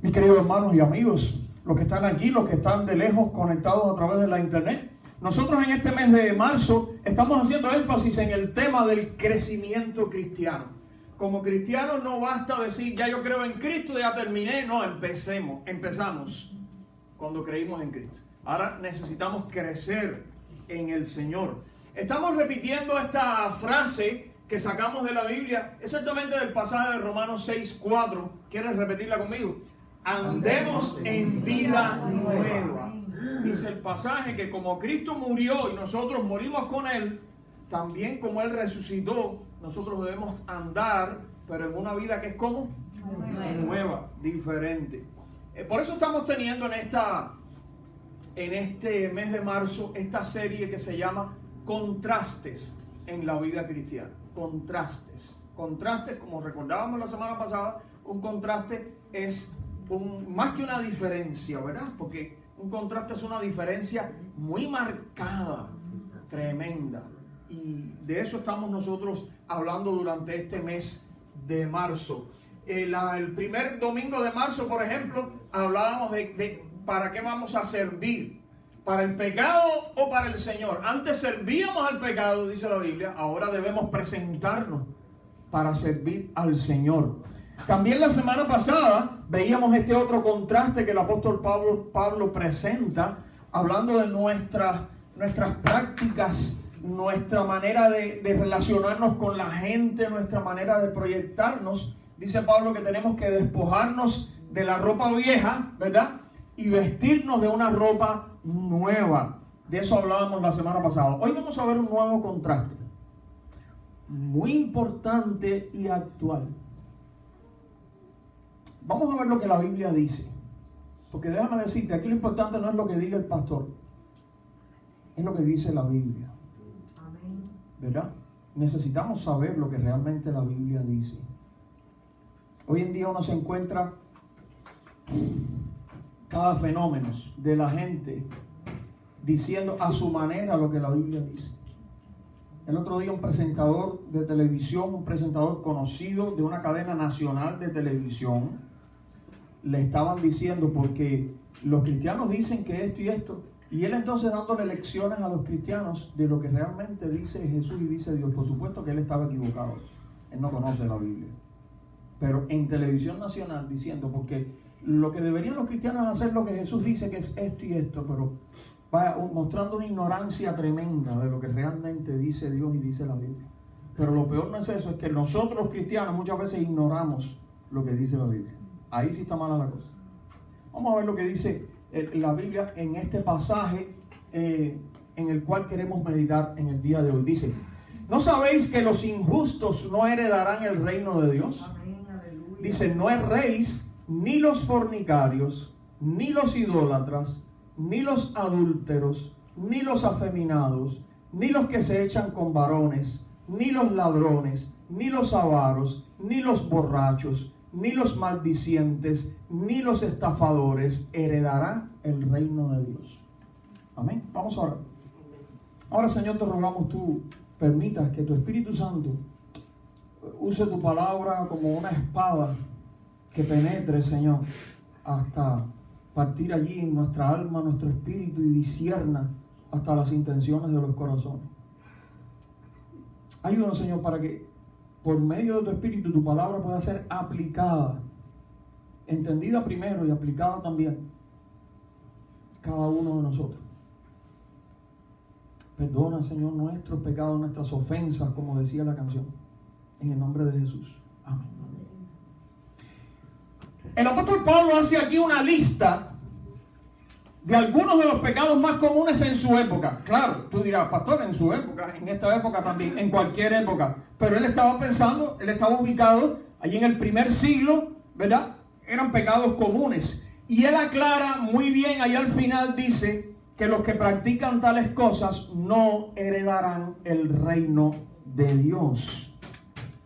Mis queridos hermanos y amigos, los que están aquí, los que están de lejos conectados a través de la internet, nosotros en este mes de marzo estamos haciendo énfasis en el tema del crecimiento cristiano. Como cristianos no basta decir, ya yo creo en Cristo, ya terminé. No, empezamos cuando creímos en Cristo. Ahora necesitamos crecer en el Señor. Estamos repitiendo esta frase que sacamos de la Biblia, exactamente del pasaje de Romanos 6:4. ¿Quieres repetirla conmigo? Andemos en vida nueva. Dice el pasaje que como Cristo murió y nosotros morimos con Él, también como Él resucitó, nosotros debemos andar, pero en una vida que es como nueva, diferente. Por eso estamos teniendo en este mes de marzo esta serie que se llama Contrastes en la vida cristiana. Contrastes. Contrastes, como recordábamos la semana pasada, un contraste es más que una diferencia, ¿verdad? Porque un contraste es una diferencia muy marcada, tremenda. Y de eso estamos nosotros hablando durante este mes de marzo. El primer domingo de marzo, por ejemplo, hablábamos de para qué vamos a servir. ¿Para el pecado o para el Señor? Antes servíamos al pecado, dice la Biblia. Ahora debemos presentarnos para servir al Señor. También la semana pasada veíamos este otro contraste que el apóstol Pablo presenta, hablando de nuestras prácticas, nuestra manera de relacionarnos con la gente, nuestra manera de proyectarnos. Dice Pablo que tenemos que despojarnos de la ropa vieja, ¿verdad? Y vestirnos de una ropa nueva. De eso hablábamos la semana pasada. Hoy vamos a ver un nuevo contraste, muy importante y actual. Vamos a ver lo que la Biblia dice. Porque déjame decirte, aquí lo importante no es lo que diga el pastor, es lo que dice la Biblia. ¿Verdad? Necesitamos saber lo que realmente la Biblia dice. Hoy en día uno se encuentra cada fenómeno de la gente diciendo a su manera lo que la Biblia dice. El otro día un presentador de televisión, un presentador conocido de una cadena nacional de televisión, le estaban diciendo porque los cristianos dicen que esto y esto, y él entonces dándole lecciones a los cristianos de lo que realmente dice Jesús y dice Dios. Por supuesto que él estaba equivocado, él no conoce la Biblia, pero en televisión nacional diciendo, porque lo que deberían los cristianos hacer lo que Jesús dice que es esto y esto, pero mostrando una ignorancia tremenda de lo que realmente dice Dios y dice la Biblia. Pero lo peor no es eso, es que nosotros los cristianos muchas veces ignoramos lo que dice la Biblia. Ahí sí está mala la cosa. Vamos a ver lo que dice la Biblia en este pasaje en el cual queremos meditar en el día de hoy. Dice: ¿no sabéis que los injustos no heredarán el reino de Dios? Dice: no erréis, ni los fornicarios, ni los idólatras, ni los adúlteros, ni los afeminados, ni los que se echan con varones, ni los ladrones, ni los avaros, ni los borrachos, ni los maldicientes, ni los estafadores heredarán el reino de Dios. Amén. Vamos a orar. Ahora, Señor, te rogamos tú permitas que tu Espíritu Santo use tu palabra como una espada que penetre, Señor, hasta partir allí en nuestra alma, nuestro espíritu, y discierna hasta las intenciones de los corazones. Ayúdanos, Señor, para que por medio de tu espíritu tu palabra pueda ser aplicada, entendida primero y aplicada también cada uno de nosotros. Perdona, Señor, nuestros pecados, nuestras ofensas, como decía la canción, en el nombre de Jesús. Amén. El apóstol Pablo hace aquí una lista de algunos de los pecados más comunes en su época. Claro, tú dirás, pastor, en su época, en esta época también, en cualquier época. Pero él estaba pensando, él estaba ubicado allí en el primer siglo, ¿verdad? Eran pecados comunes. Y él aclara muy bien, allá al final dice que los que practican tales cosas no heredarán el reino de Dios.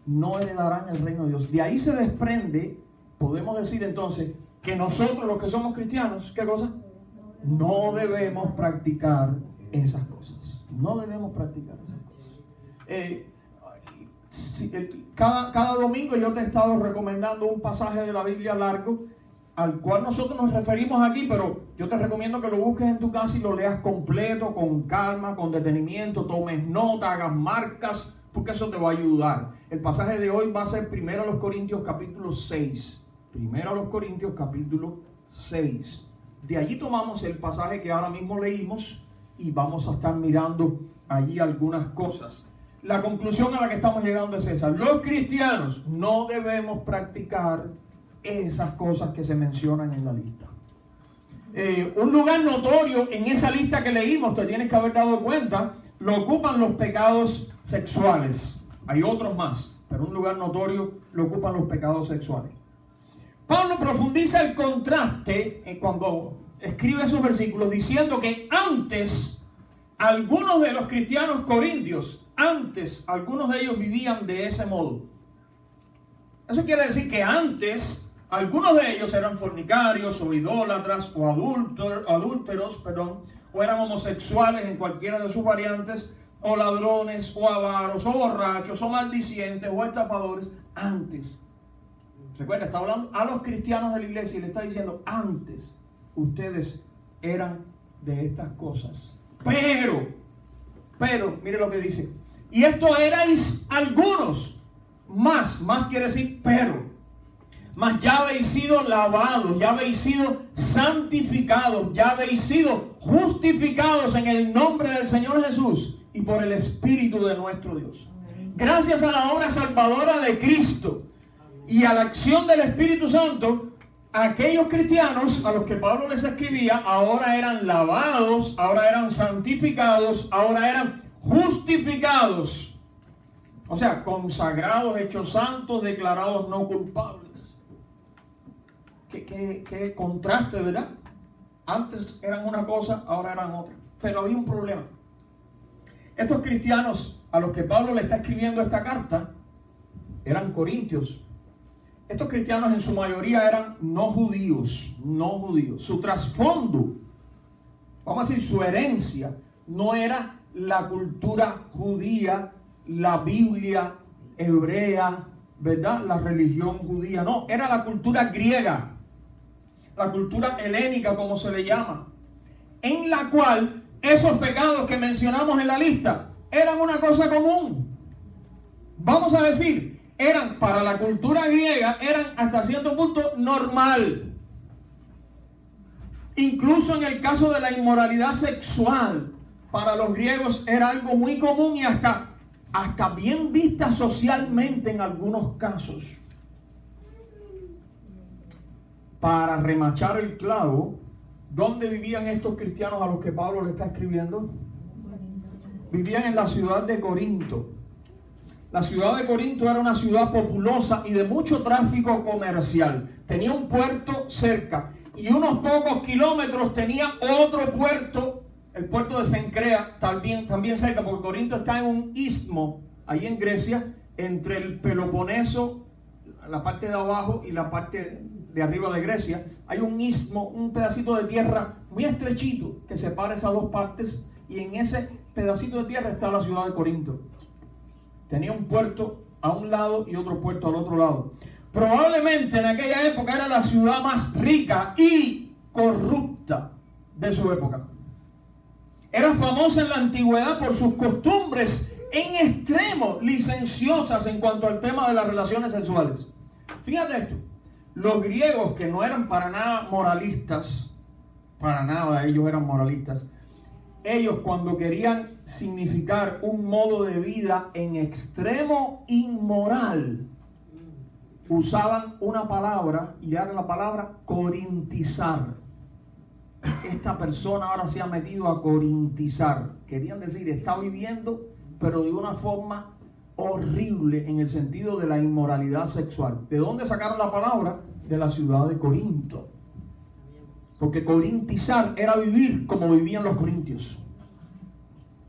No heredarán el reino de Dios. De ahí se desprende, podemos decir entonces, que nosotros los que somos cristianos, ¿qué cosa? No debemos practicar esas cosas. No debemos practicar esas cosas. Cada domingo yo te he estado recomendando un pasaje de la Biblia largo al cual nosotros nos referimos aquí, pero yo te recomiendo que lo busques en tu casa y lo leas completo, con calma, con detenimiento, tomes nota, hagas marcas, porque eso te va a ayudar. El pasaje de hoy va a ser 1 Corintios capítulo 6. 1 Corintios capítulo 6. De allí tomamos el pasaje que ahora mismo leímos y vamos a estar mirando allí algunas cosas. La conclusión a la que estamos llegando es esa: los cristianos no debemos practicar esas cosas que se mencionan en la lista. Un lugar notorio en esa lista que leímos, te tienes que haber dado cuenta, lo ocupan los pecados sexuales. Hay otros más, pero un lugar notorio lo ocupan los pecados sexuales. Pablo profundiza el contraste cuando escribe esos versículos, diciendo que antes algunos de los cristianos corintios, algunos de ellos vivían de ese modo. Eso quiere decir que antes algunos de ellos eran fornicarios o idólatras o adúlteros, o eran homosexuales en cualquiera de sus variantes, o ladrones, o avaros, o borrachos, o maldicientes, o estafadores, antes. Recuerda, está hablando a los cristianos de la iglesia y le está diciendo, antes ustedes eran de estas cosas. Pero, mire lo que dice, y esto erais algunos, más quiere decir pero. Mas ya habéis sido lavados, ya habéis sido santificados, ya habéis sido justificados en el nombre del Señor Jesús y por el Espíritu de nuestro Dios. Gracias a la obra salvadora de Cristo y a la acción del Espíritu Santo, aquellos cristianos a los que Pablo les escribía ahora eran lavados, ahora eran santificados, ahora eran justificados. O sea, consagrados, hechos santos, declarados no culpables. Qué contraste, ¿verdad? Antes eran una cosa, ahora eran otra. Pero había un problema. Estos cristianos a los que Pablo le está escribiendo esta carta eran corintios. Estos cristianos en su mayoría eran no judíos. Su trasfondo, vamos a decir, su herencia, no era la cultura judía, la Biblia hebrea, ¿verdad? La religión judía, no, era la cultura griega, la cultura helénica, como se le llama, en la cual esos pecados que mencionamos en la lista eran una cosa común. Vamos a decir, eran para la cultura griega, eran hasta cierto punto normal. Incluso en el caso de la inmoralidad sexual, para los griegos era algo muy común y hasta bien vista socialmente en algunos casos. Para remachar el clavo, ¿dónde vivían estos cristianos a los que Pablo le está escribiendo? Vivían en la ciudad de Corinto. La ciudad de Corinto era una ciudad populosa y de mucho tráfico comercial. Tenía un puerto cerca y unos pocos kilómetros tenía otro puerto, el puerto de Cencrea, también cerca, porque Corinto está en un istmo, ahí en Grecia, entre el Peloponeso, la parte de abajo y la parte de arriba de Grecia. Hay un istmo, un pedacito de tierra muy estrechito que separa esas dos partes, y en ese pedacito de tierra está la ciudad de Corinto. Tenía un puerto a un lado y otro puerto al otro lado. Probablemente en aquella época era la ciudad más rica y corrupta de su época. Era famosa en la antigüedad por sus costumbres en extremo licenciosas en cuanto al tema de las relaciones sexuales. Fíjate esto, los griegos, que no eran para nada moralistas, para nada ellos eran moralistas, ellos cuando querían significar un modo de vida en extremo inmoral, usaban una palabra, y era la palabra corintizar. Esta persona ahora se ha metido a corintizar. Querían decir, está viviendo, pero de una forma horrible en el sentido de la inmoralidad sexual. ¿De dónde sacaron la palabra? De la ciudad de Corinto. Porque corintizar era vivir como vivían los corintios.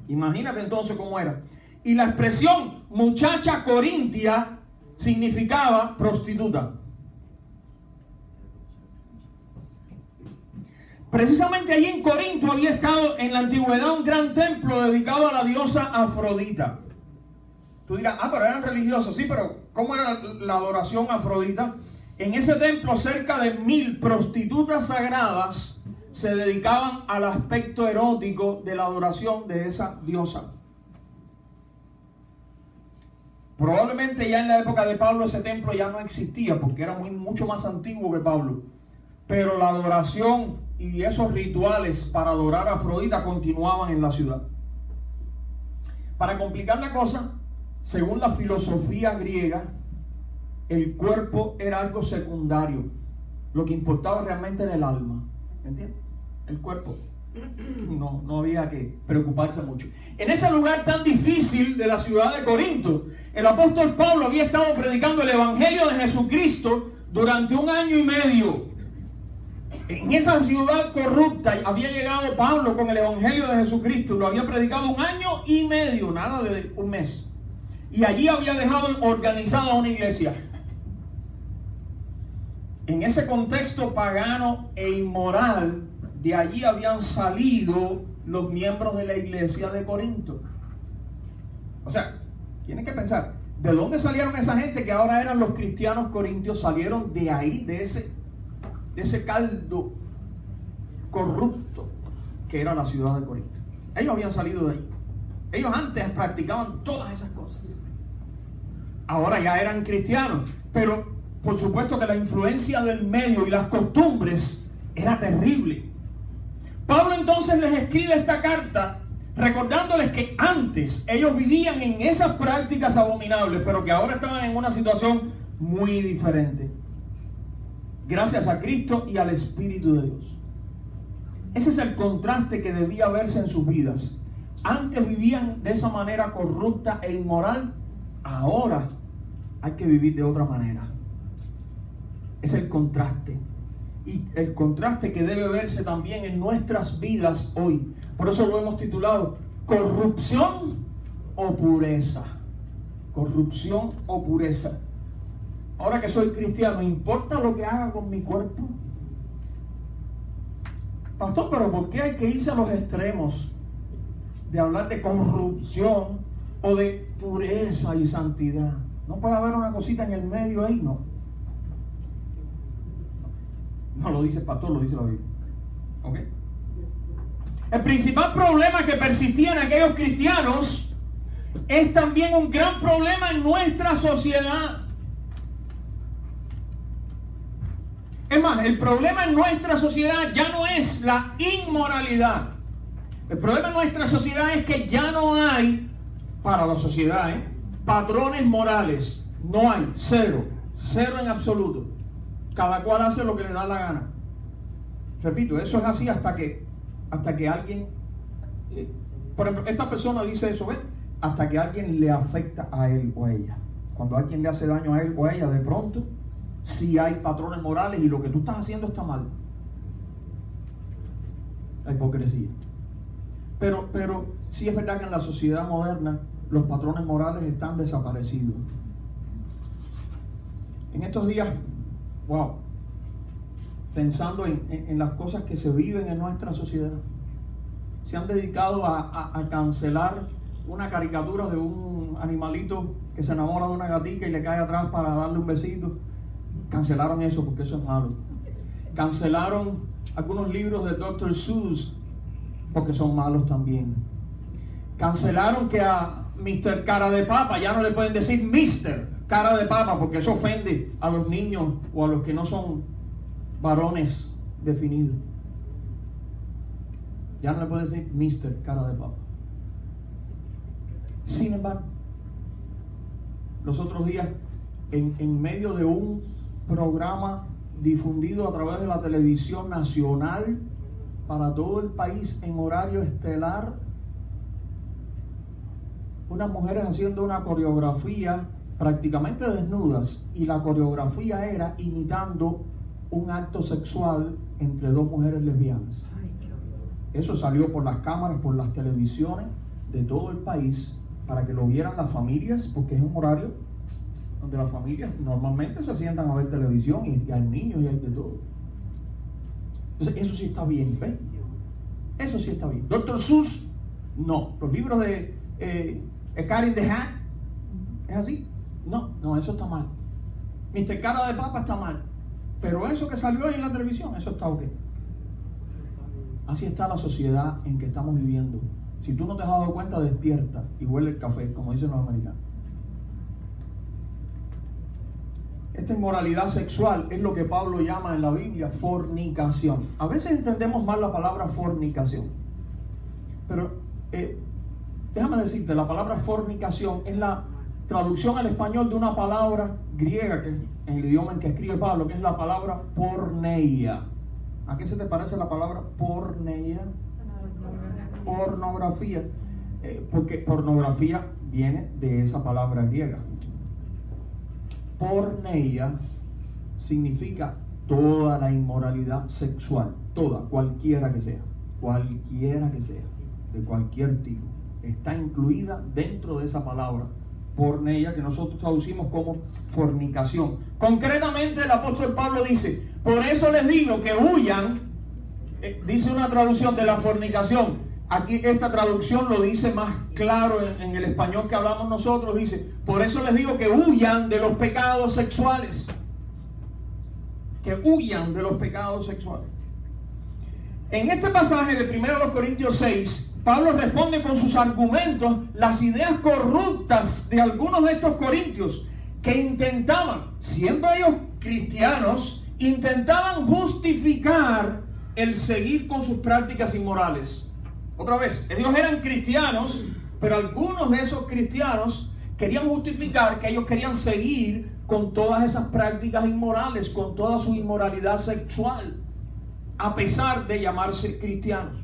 Imagínate entonces cómo era. Y la expresión muchacha corintia significaba prostituta. Precisamente allí en Corinto había estado en la antigüedad un gran templo dedicado a la diosa Afrodita. Tú dirás, pero eran religiosos. Sí, pero ¿cómo era la adoración a Afrodita? En ese templo cerca de 1000 prostitutas sagradas se dedicaban al aspecto erótico de la adoración de esa diosa. Probablemente ya en la época de Pablo ese templo ya no existía porque era mucho más antiguo que Pablo. Pero la adoración y esos rituales para adorar a Afrodita continuaban en la ciudad. Para complicar la cosa, según la filosofía griega, el cuerpo era algo secundario. Lo que importaba realmente era el alma. ¿Entiendes? El cuerpo. No había que preocuparse mucho. En ese lugar tan difícil de la ciudad de Corinto, el apóstol Pablo había estado predicando el evangelio de Jesucristo durante 1 año y medio. En esa ciudad corrupta había llegado Pablo con el evangelio de Jesucristo. Lo había predicado 1 año y medio, nada de un mes. Y allí había dejado organizada una iglesia. En ese contexto pagano e inmoral, de allí habían salido los miembros de la iglesia de Corinto. O sea, tienen que pensar, ¿de dónde salieron esa gente que ahora eran los cristianos corintios? Salieron de ahí, de ese caldo corrupto que era la ciudad de Corinto. Ellos habían salido de ahí. Ellos antes practicaban todas esas cosas. Ahora ya eran cristianos, pero por supuesto que la influencia del medio y las costumbres era terrible. Pablo entonces les escribe esta carta recordándoles que antes ellos vivían en esas prácticas abominables, pero que ahora estaban en una situación muy diferente. Gracias a Cristo y al Espíritu de Dios. Ese es el contraste que debía verse en sus vidas. Antes vivían de esa manera corrupta e inmoral. Ahora hay que vivir de otra manera. Es el contraste. Y el contraste que debe verse también en nuestras vidas hoy. Por eso lo hemos titulado corrupción o pureza. Corrupción o pureza. Ahora que soy cristiano, ¿importa lo que haga con mi cuerpo? Pastor, pero ¿por qué hay que irse a los extremos de hablar de corrupción o de pureza y santidad? ¿No puede haber una cosita en el medio ahí? No lo dice el pastor, lo dice la Biblia. ¿Ok? El principal problema que persistía en aquellos cristianos es también un gran problema en nuestra sociedad. Es más, el problema en nuestra sociedad ya no es la inmoralidad. El problema en nuestra sociedad es que ya no hay, para la sociedad, patrones morales. No hay, cero en absoluto. Cada cual hace lo que le da la gana. Repito, eso es así hasta que alguien, por ejemplo, esta persona dice eso, hasta que alguien le afecta a él o a ella. Cuando alguien le hace daño a él o a ella, de pronto, sí hay patrones morales y lo que tú estás haciendo está mal. La hipocresía. Pero sí es verdad que en la sociedad moderna los patrones morales están desaparecidos. En estos días, pensando en las cosas que se viven en nuestra sociedad, se han dedicado a cancelar una caricatura de un animalito que se enamora de una gatita y le cae atrás para darle un besito. Cancelaron eso porque eso es malo. Cancelaron algunos libros de Dr. Seuss porque son malos también. Cancelaron que a Mr. Cara de Papa ya no le pueden decir Mr. Cara de Papa porque eso ofende a los niños o a los que no son varones definidos. Ya no le pueden decir Mr. Cara de Papa. Sin embargo, los otros días, en medio de un programa difundido a través de la televisión nacional para todo el país en horario estelar, unas mujeres haciendo una coreografía prácticamente desnudas, y la coreografía era imitando un acto sexual entre dos mujeres lesbianas. Eso salió por las cámaras, por las televisiones de todo el país para que lo vieran las familias, porque es un horario donde las familias normalmente se sientan a ver televisión y hay niños y hay de todo. Entonces eso sí está bien, ¿ves? Eso sí está bien. Dr. Seuss, no. Los libros de A Cat in the Hat, ¿es así? No, eso está mal. Mr. Cara de Papa está mal. Pero eso que salió ahí en la televisión, eso está ok. Así está la sociedad en que estamos viviendo. Si tú no te has dado cuenta, despierta y huele el café, como dicen los americanos. Esta inmoralidad sexual es lo que Pablo llama en la Biblia fornicación. A veces entendemos mal la palabra fornicación. Pero déjame decirte, la palabra fornicación es la traducción al español de una palabra griega, que en el idioma en que escribe Pablo, que es la palabra porneia. ¿A qué se te parece la palabra porneia? Pornografía. Porque pornografía viene de esa palabra griega. Porneia significa toda la inmoralidad sexual, toda, cualquiera que sea, de cualquier tipo, está incluida dentro de esa palabra porneia, que nosotros traducimos como fornicación. Concretamente el apóstol Pablo dice: por eso les digo que huyan, dice una traducción de la fornicación. Aquí esta traducción lo dice más claro en el español que hablamos nosotros. Dice: por eso les digo que huyan de los pecados sexuales. Que huyan de los pecados sexuales. En este pasaje de 1 Corintios 6, Pablo responde con sus argumentos las ideas corruptas de algunos de estos corintios que intentaban, siendo ellos cristianos, intentaban justificar el seguir con sus prácticas inmorales. Otra vez, ellos eran cristianos, pero algunos de esos cristianos querían justificar que ellos querían seguir con todas esas prácticas inmorales, con toda su inmoralidad sexual, a pesar de llamarse cristianos.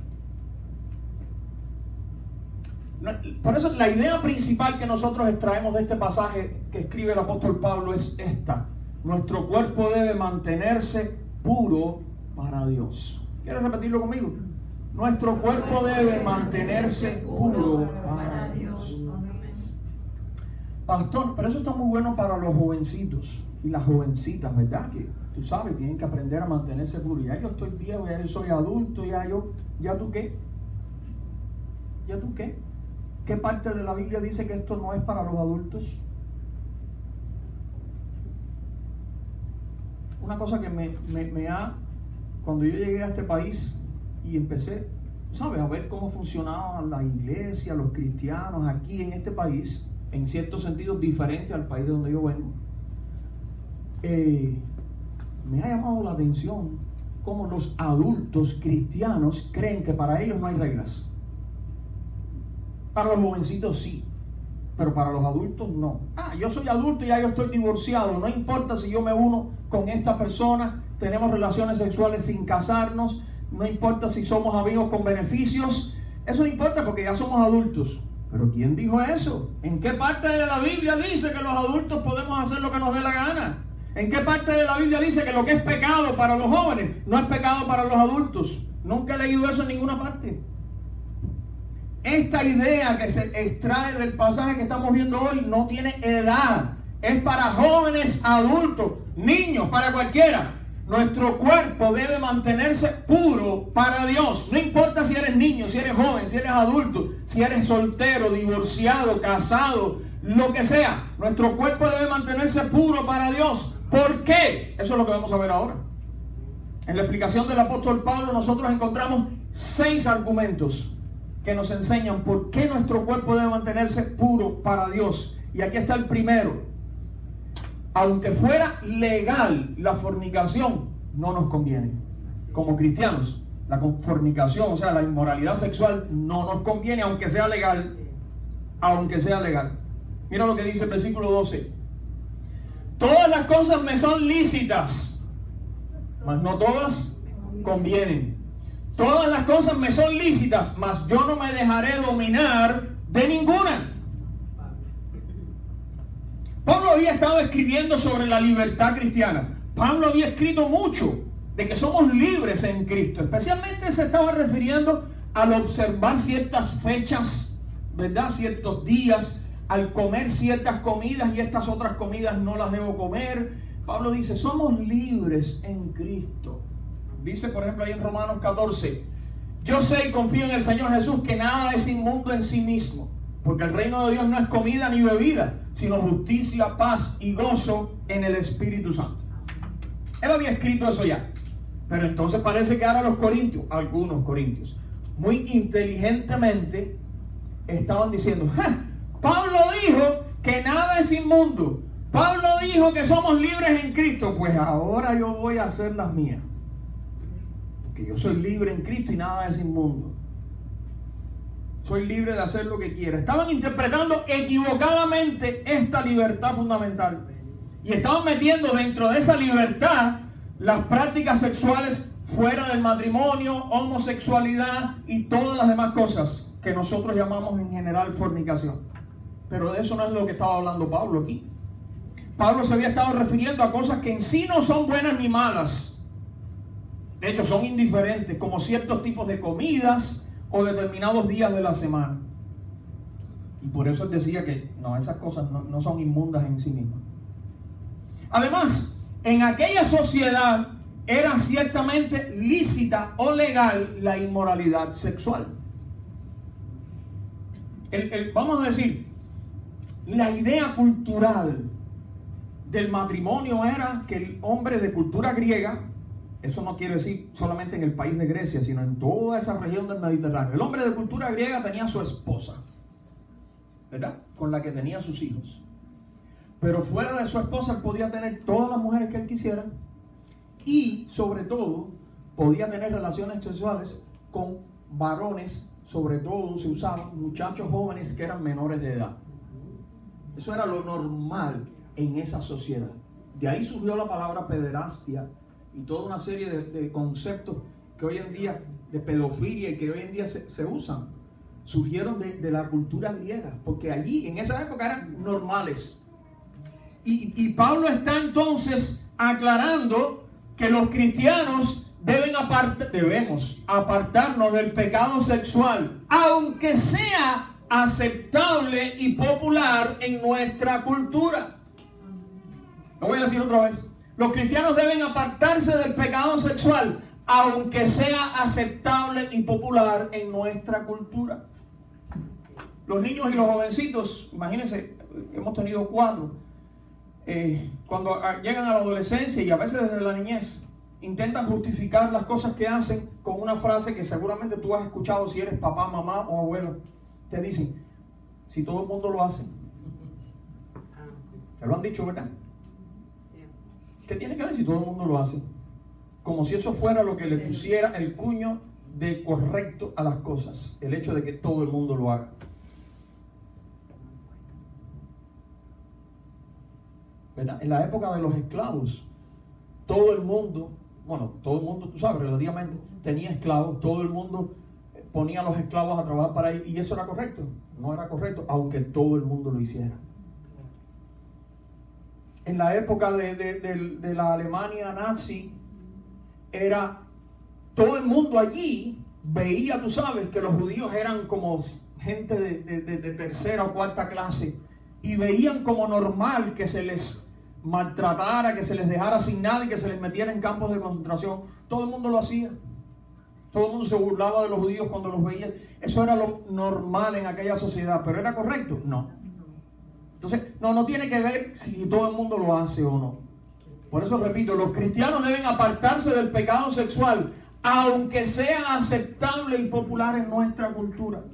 Por eso la idea principal que nosotros extraemos de este pasaje que escribe el apóstol Pablo es esta: nuestro cuerpo debe mantenerse puro para Dios. ¿Quieres repetirlo conmigo? Nuestro cuerpo debe mantenerse puro para Dios. Pastor, pero eso está muy bueno para los jovencitos y las jovencitas, ¿verdad? Que tú sabes, tienen que aprender a mantenerse puros. Ya yo estoy viejo, ya yo soy adulto, ¿ya tú qué? ¿Ya tú qué? ¿Qué parte de la Biblia dice que esto no es para los adultos? Una cosa que me ha... Cuando yo llegué a este país y empecé, ¿sabes?, a ver cómo funcionaba la iglesia, los cristianos aquí en este país, en cierto sentido diferente al país de donde yo vengo, me ha llamado la atención cómo los adultos cristianos creen que para ellos no hay reglas. Para los jovencitos sí, pero para los adultos no. Yo soy adulto y ya yo estoy divorciado, no importa si yo me uno con esta persona, tenemos relaciones sexuales sin casarnos, no importa si somos amigos con beneficios, eso no importa porque ya somos adultos. ¿Pero quién dijo eso? ¿En qué parte de la Biblia dice que los adultos podemos hacer lo que nos dé la gana? ¿En qué parte de la Biblia dice que lo que es pecado para los jóvenes no es pecado para los adultos? Nunca he leído eso en ninguna parte. Esta idea que se extrae del pasaje que estamos viendo hoy no tiene edad. Es para jóvenes, adultos, niños, para cualquiera. Nuestro cuerpo debe mantenerse puro para Dios. No importa si eres niño, si eres joven, si eres adulto, si eres soltero, divorciado, casado, lo que sea. Nuestro cuerpo debe mantenerse puro para Dios. ¿Por qué? Eso es lo que vamos a ver ahora. En la explicación del apóstol Pablo nosotros encontramos 6 argumentos que nos enseñan por qué nuestro cuerpo debe mantenerse puro para Dios. Y aquí está el primero. Aunque fuera legal la fornicación, no nos conviene. Como cristianos, la fornicación, o sea, la inmoralidad sexual, no nos conviene, aunque sea legal. Aunque sea legal. Mira lo que dice el versículo 12. Todas las cosas me son lícitas, mas no todas convienen. Todas las cosas me son lícitas, mas yo no me dejaré dominar de ninguna. Pablo había estado escribiendo sobre la libertad cristiana. Pablo había escrito mucho de que somos libres en Cristo. Especialmente se estaba refiriendo al observar ciertas fechas, ¿verdad? Ciertos días, al comer ciertas comidas y estas otras comidas no las debo comer. Pablo dice, somos libres en Cristo. Dice, por ejemplo, ahí en Romanos 14, yo sé y confío en el Señor Jesús que nada es inmundo en sí mismo, porque el reino de Dios no es comida ni bebida, sino justicia, paz y gozo en el Espíritu Santo. Él había escrito eso ya. Pero entonces parece que ahora los corintios, algunos corintios, muy inteligentemente estaban diciendo, Pablo dijo que nada es inmundo. Pablo dijo que somos libres en Cristo. Pues ahora yo voy a hacer las mías. Porque yo soy libre en Cristo y nada es inmundo. Soy libre de hacer lo que quiera. Estaban interpretando equivocadamente esta libertad fundamental. Y estaban metiendo dentro de esa libertad las prácticas sexuales fuera del matrimonio, homosexualidad y todas las demás cosas que nosotros llamamos en general fornicación. Pero de eso no es lo que estaba hablando Pablo aquí. Pablo se había estado refiriendo a cosas que en sí no son buenas ni malas. De hecho, son indiferentes, como ciertos tipos de comidas o determinados días de la semana. Y por eso él decía que no, esas cosas no son inmundas en sí mismas. Además, en aquella sociedad era ciertamente lícita o legal la inmoralidad sexual. Vamos a decir, la idea cultural del matrimonio era que el hombre de cultura griega, eso no quiere decir solamente en el país de Grecia, sino en toda esa región del Mediterráneo, el hombre de cultura griega tenía a su esposa, ¿verdad? Con la que tenía sus hijos. Pero fuera de su esposa él podía tener todas las mujeres que él quisiera y sobre todo podía tener relaciones sexuales con varones, sobre todo se usaban muchachos jóvenes que eran menores de edad. Eso era lo normal en esa sociedad. De ahí surgió la palabra pederastia y toda una serie de conceptos que hoy en día, de pedofilia y que hoy en día se usan, surgieron de la cultura griega, porque allí en esa época eran normales. Y Pablo está entonces aclarando que los cristianos debemos apartarnos del pecado sexual, aunque sea aceptable y popular en nuestra cultura. Lo voy a decir otra vez. Los cristianos deben apartarse del pecado sexual, aunque sea aceptable y popular en nuestra cultura. Los niños y los jovencitos, imagínense, hemos tenido 4. Cuando llegan a la adolescencia y a veces desde la niñez, intentan justificar las cosas que hacen con una frase que seguramente tú has escuchado si eres papá, mamá o abuelo. Te dicen, si todo el mundo lo hace. Te lo han dicho, ¿verdad? ¿Qué tiene que ver si todo el mundo lo hace? Como si eso fuera lo que le pusiera el cuño de correcto a las cosas, el hecho de que todo el mundo lo haga. ¿Verdad? En la época de los esclavos, todo el mundo, tú sabes, relativamente, tenía esclavos, todo el mundo ponía a los esclavos a trabajar para ellos, y eso era correcto. No era correcto, aunque todo el mundo lo hiciera. En la época de la Alemania nazi, era todo el mundo allí veía, tú sabes, que los judíos eran como gente de tercera o cuarta clase, y veían como normal que se les maltratara, que se les dejara sin nada y que se les metiera en campos de concentración. Todo el mundo lo hacía. Todo el mundo se burlaba de los judíos cuando los veía. Eso era lo normal en aquella sociedad, pero ¿era correcto? No. Entonces, no tiene que ver si todo el mundo lo hace o no. Por eso repito, los cristianos deben apartarse del pecado sexual, aunque sea aceptable y popular en nuestra cultura.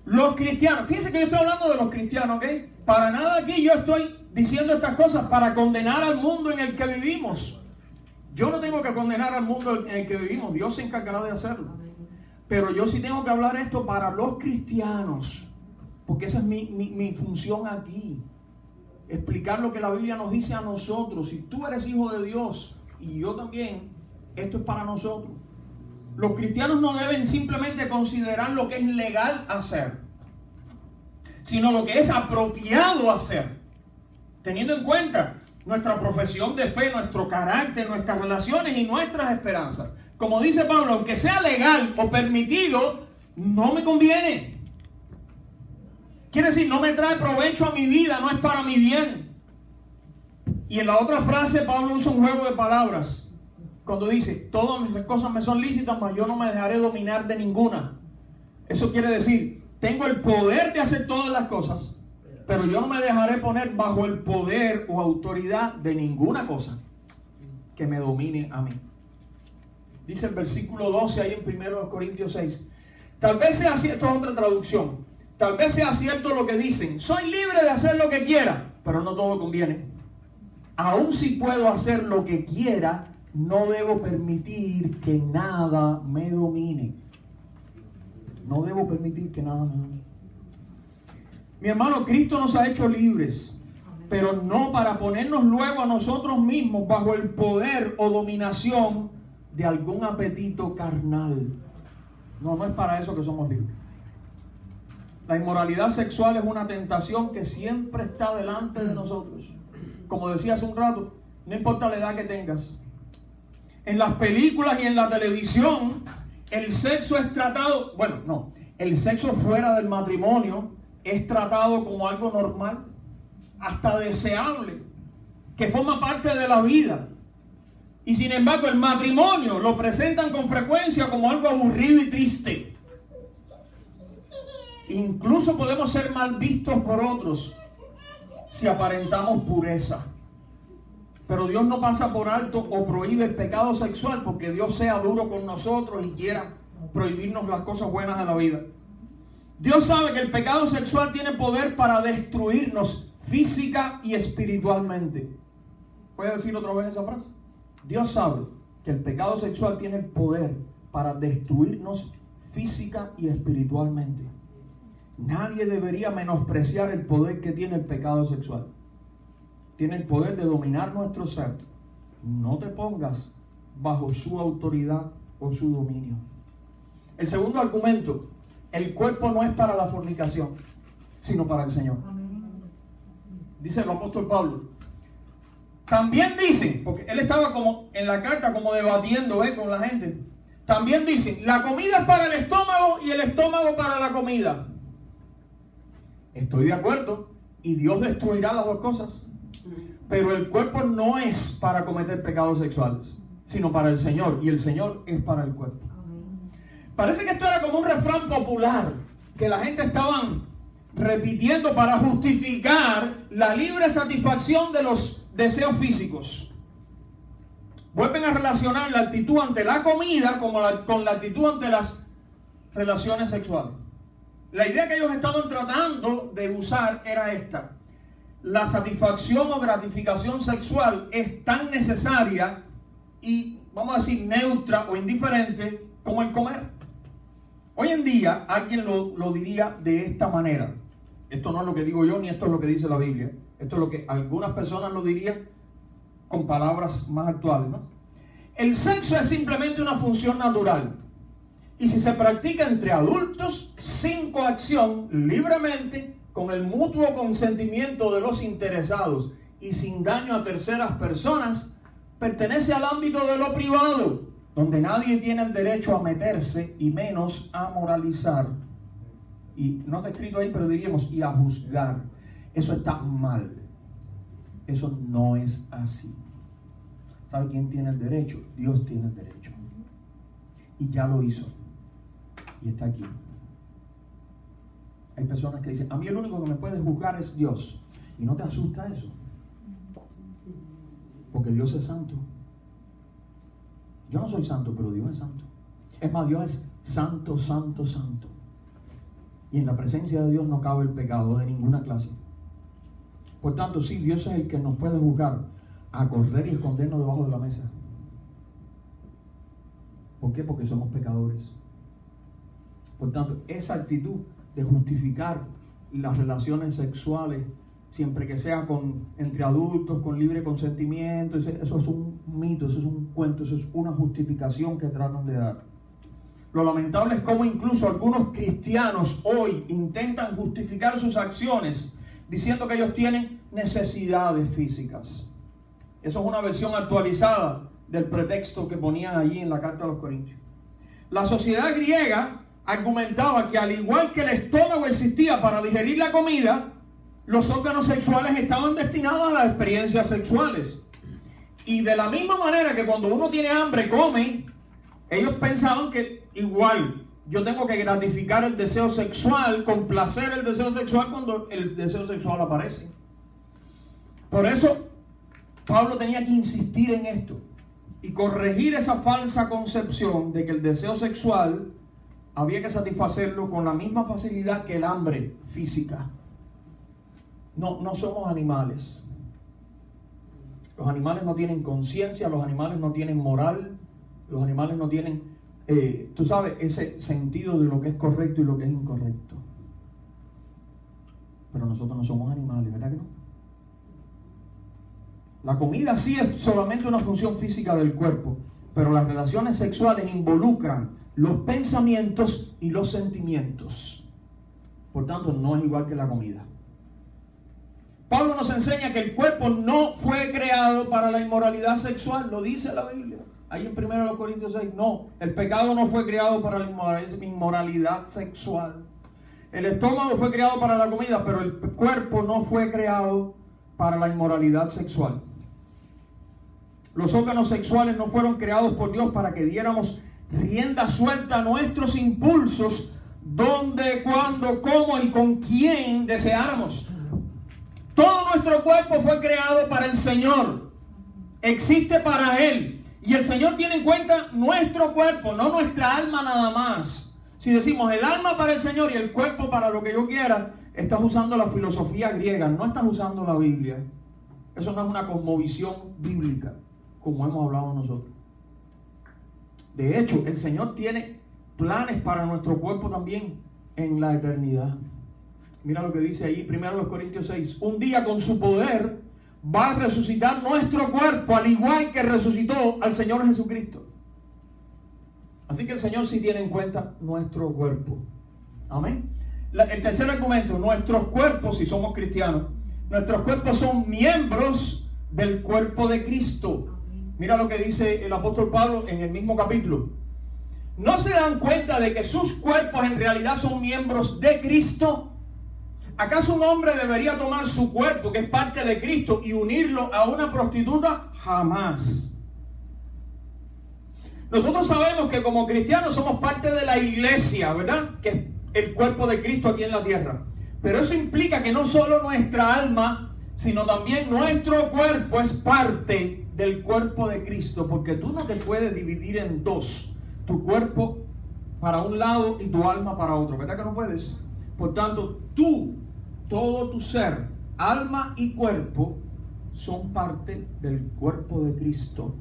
Los cristianos, fíjense que yo estoy hablando de los cristianos, ¿ok? Para nada aquí yo estoy diciendo estas cosas para condenar al mundo en el que vivimos. Yo no tengo que condenar al mundo en el que vivimos, Dios se encargará de hacerlo. Pero yo sí tengo que hablar esto para los cristianos, porque esa es mi función aquí. Explicar lo que la Biblia nos dice a nosotros. Si tú eres hijo de Dios y yo también, esto es para nosotros. Los cristianos no deben simplemente considerar lo que es legal hacer, sino lo que es apropiado hacer, teniendo en cuenta nuestra profesión de fe, nuestro carácter, nuestras relaciones y nuestras esperanzas. Como dice Pablo, aunque sea legal o permitido, no me conviene. Quiere decir, no me trae provecho a mi vida, no es para mi bien. Y en la otra frase Pablo usa un juego de palabras cuando dice, todas mis cosas me son lícitas, mas yo no me dejaré dominar de ninguna. Eso quiere decir, tengo el poder de hacer todas las cosas, pero yo no me dejaré poner bajo el poder o autoridad de ninguna cosa. que me domine a mí. Dice el versículo 12 ahí en 1 Corintios 6. Tal vez sea cierto, esto es otra traducción. Tal vez sea cierto lo que dicen. Soy libre de hacer lo que quiera, pero no todo conviene. Aun si puedo hacer lo que quiera, no debo permitir que nada me domine. No debo permitir que nada me domine. Mi hermano, Cristo nos ha hecho libres, pero no para ponernos luego a nosotros mismos bajo el poder o dominación de algún apetito carnal. No es para eso que somos libres. La inmoralidad sexual es una tentación que siempre está delante de nosotros. Como decía hace un rato, no importa la edad que tengas. En las películas y en la televisión, el sexo es tratado, el sexo fuera del matrimonio es tratado como algo normal, hasta deseable, que forma parte de la vida. Y sin embargo, el matrimonio lo presentan con frecuencia como algo aburrido y triste. Incluso podemos ser mal vistos por otros si aparentamos pureza. Pero Dios no pasa por alto o prohíbe el pecado sexual porque Dios sea duro con nosotros y quiera prohibirnos las cosas buenas de la vida. Dios sabe que el pecado sexual tiene poder para destruirnos física y espiritualmente. ¿Puede decir otra vez esa frase? Dios sabe que el pecado sexual tiene el poder para destruirnos física y espiritualmente. Nadie debería menospreciar el poder que tiene el pecado sexual. Tiene el poder de dominar nuestro ser. No te pongas bajo su autoridad o su dominio. El segundo argumento: el cuerpo no es para la fornicación, sino para el Señor. Dice el apóstol Pablo. También dicen, porque él estaba como en la carta como debatiendo con la gente. También dicen, la comida es para el estómago y el estómago para la comida. Estoy de acuerdo, y Dios destruirá las dos cosas. Pero el cuerpo no es para cometer pecados sexuales, sino para el Señor, y el Señor es para el cuerpo. Parece que esto era como un refrán popular que la gente estaban repitiendo para justificar la libre satisfacción de los deseos físicos. Vuelven a relacionar la actitud ante la comida con la actitud ante las relaciones sexuales. La idea que ellos estaban tratando de usar era esta: la satisfacción o gratificación sexual es tan necesaria y, vamos a decir, neutra o indiferente como el comer. Hoy en día alguien lo diría de esta manera. Esto no es lo que digo yo, ni esto es lo que dice la Biblia. Esto es lo que algunas personas lo dirían con palabras más actuales, ¿no? El sexo es simplemente una función natural. Y si se practica entre adultos, sin coacción, libremente, con el mutuo consentimiento de los interesados y sin daño a terceras personas, pertenece al ámbito de lo privado, donde nadie tiene el derecho a meterse y menos a moralizar. Y no está escrito ahí, pero diríamos, y a juzgar. Eso está mal. Eso no es así. ¿Sabe quién tiene el derecho? Dios tiene el derecho. Y ya lo hizo. Y está aquí. Hay personas que dicen, a mí el único que me puede juzgar es Dios. ¿Y no te asusta eso? Porque Dios es santo. Yo no soy santo, pero Dios es santo. Es más, Dios es santo, santo, santo. Y en la presencia de Dios no cabe el pecado de ninguna clase. Por tanto, sí, Dios es el que nos puede juzgar, a correr y escondernos debajo de la mesa. ¿Por qué? Porque somos pecadores. Por tanto, esa actitud de justificar las relaciones sexuales, siempre que sea entre adultos, con libre consentimiento, eso es un mito, eso es un cuento, eso es una justificación que tratan de dar. Lo lamentable es cómo incluso algunos cristianos hoy intentan justificar sus acciones diciendo que ellos tienen necesidades físicas. Eso es una versión actualizada del pretexto que ponían allí en la carta a los Corintios. La sociedad griega argumentaba que al igual que el estómago existía para digerir la comida, los órganos sexuales estaban destinados a las experiencias sexuales. Y de la misma manera que cuando uno tiene hambre come, ellos pensaban que igual yo tengo que gratificar el deseo sexual, complacer el deseo sexual cuando el deseo sexual aparece. Por eso Pablo tenía que insistir en esto. y corregir esa falsa concepción de que el deseo sexual había que satisfacerlo con la misma facilidad que el hambre física. No somos animales. Los animales no tienen conciencia, los animales no tienen moral, los animales no tienen, tú sabes, ese sentido de lo que es correcto y lo que es incorrecto. Pero nosotros no somos animales, ¿verdad que no? La comida sí es solamente una función física del cuerpo, pero las relaciones sexuales involucran los pensamientos y los sentimientos. Por tanto, no es igual que la comida. Pablo nos enseña que el cuerpo no fue creado para la inmoralidad sexual, lo dice la Biblia. Ahí en 1 Corintios 6, no, el pecado no fue creado para la inmoralidad sexual. El estómago fue creado para la comida, pero el cuerpo no fue creado para la inmoralidad sexual. Los órganos sexuales no fueron creados por Dios para que diéramos rienda suelta a nuestros impulsos, donde, cuándo, cómo y con quién deseáramos. Todo nuestro cuerpo fue creado para el Señor. Existe para Él. Y el Señor tiene en cuenta nuestro cuerpo, no nuestra alma nada más. Si decimos el alma para el Señor y el cuerpo para lo que yo quiera, estás usando la filosofía griega, no estás usando la Biblia. Eso no es una cosmovisión bíblica, como hemos hablado nosotros. De hecho, el Señor tiene planes para nuestro cuerpo también en la eternidad. Mira lo que dice ahí, 1 Corintios 6. Un día con su poder va a resucitar nuestro cuerpo, al igual que resucitó al Señor Jesucristo. Así que el Señor sí tiene en cuenta nuestro cuerpo. Amén. El tercer argumento, nuestros cuerpos, si somos cristianos, nuestros cuerpos son miembros del cuerpo de Cristo. Mira lo que dice el apóstol Pablo en el mismo capítulo. ¿No se dan cuenta de que sus cuerpos en realidad son miembros de Cristo? ¿Acaso un hombre debería tomar su cuerpo, que es parte de Cristo, y unirlo a una prostituta? Jamás. Nosotros sabemos que como cristianos somos parte de la iglesia, ¿verdad? Que es el cuerpo de Cristo aquí en la tierra. Pero eso implica que no solo nuestra alma, sino también nuestro cuerpo es parte del cuerpo de Cristo, porque tú no te puedes dividir en dos, tu cuerpo para un lado y tu alma para otro, ¿verdad que no puedes? Por tanto, todo tu ser, alma y cuerpo, son parte del cuerpo de Cristo.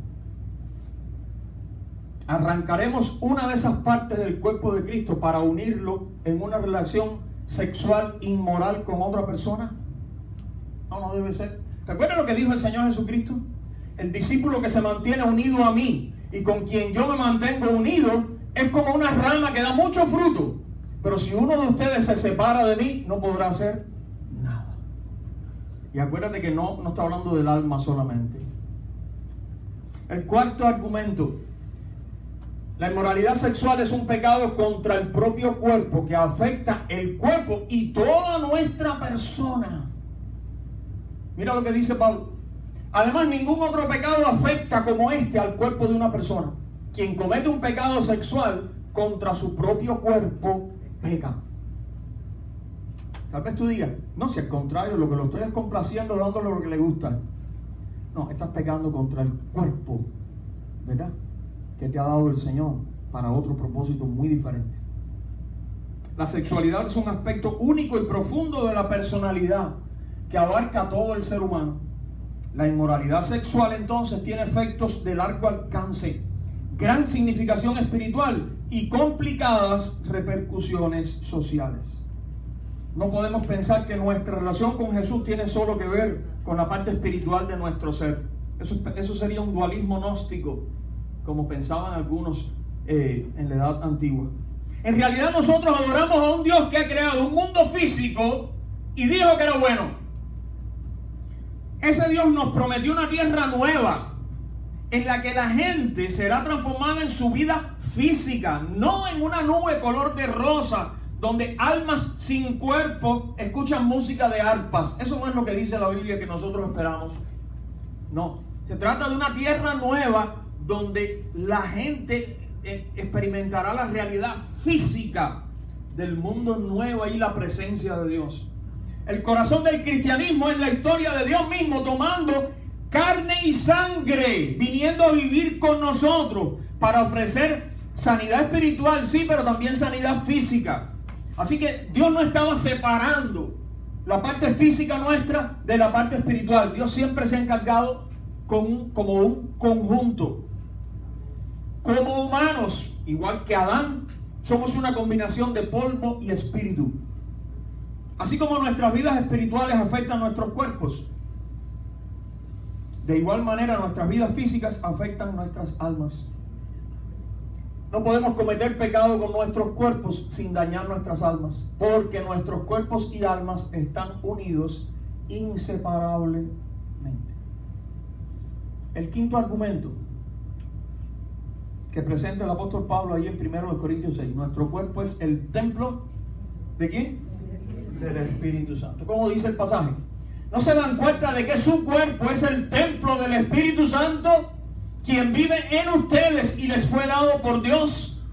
¿Arrancaremos una de esas partes del cuerpo de Cristo para unirlo en una relación sexual inmoral con otra persona? No debe ser. ¿Recuerda lo que dijo el Señor Jesucristo? El discípulo que se mantiene unido a mí y con quien yo me mantengo unido es como una rama que da mucho fruto. Pero si uno de ustedes se separa de mí, no podrá hacer nada. Y acuérdate que no está hablando del alma solamente. El cuarto argumento. La inmoralidad sexual es un pecado contra el propio cuerpo que afecta el cuerpo y toda nuestra persona. Mira lo que dice Pablo. Además, ningún otro pecado afecta como este al cuerpo de una persona. Quien comete un pecado sexual contra su propio cuerpo, peca. Tal vez tú digas, no, si al contrario, lo que lo estoy es complaciendo, dándole lo que le gusta. No, estás pecando contra el cuerpo, ¿verdad?, que te ha dado el Señor para otro propósito muy diferente. La sexualidad es un aspecto único y profundo de la personalidad que abarca a todo el ser humano. La inmoralidad sexual entonces tiene efectos de largo alcance, gran significación espiritual y complicadas repercusiones sociales. No podemos pensar que nuestra relación con Jesús tiene solo que ver con la parte espiritual de nuestro ser. Eso sería un dualismo gnóstico, como pensaban algunos en la edad antigua. En realidad nosotros adoramos a un Dios que ha creado un mundo físico y dijo que era bueno. Ese Dios nos prometió una tierra nueva en la que la gente será transformada en su vida física, no en una nube color de rosa donde almas sin cuerpo escuchan música de arpas. Eso no es lo que dice la Biblia que nosotros esperamos. No, se trata de una tierra nueva donde la gente experimentará la realidad física del mundo nuevo y la presencia de Dios. El corazón del cristianismo es la historia de Dios mismo tomando carne y sangre, viniendo a vivir con nosotros para ofrecer sanidad espiritual, sí, pero también sanidad física. Así que Dios no estaba separando la parte física nuestra de la parte espiritual. Dios siempre se ha encargado como un conjunto. Como humanos, igual que Adán, somos una combinación de polvo y espíritu. Así como nuestras vidas espirituales afectan nuestros cuerpos, de igual manera nuestras vidas físicas afectan nuestras almas. No podemos cometer pecado con nuestros cuerpos sin dañar nuestras almas, porque nuestros cuerpos y almas están unidos inseparablemente. El quinto argumento que presenta el apóstol Pablo ahí en 1 Corintios 6, nuestro cuerpo es el templo ¿de quién? Del Espíritu Santo. ¿Cómo dice el pasaje? ¿No se dan cuenta de que su cuerpo es el templo del Espíritu Santo, quien vive en ustedes y les fue dado por Dios?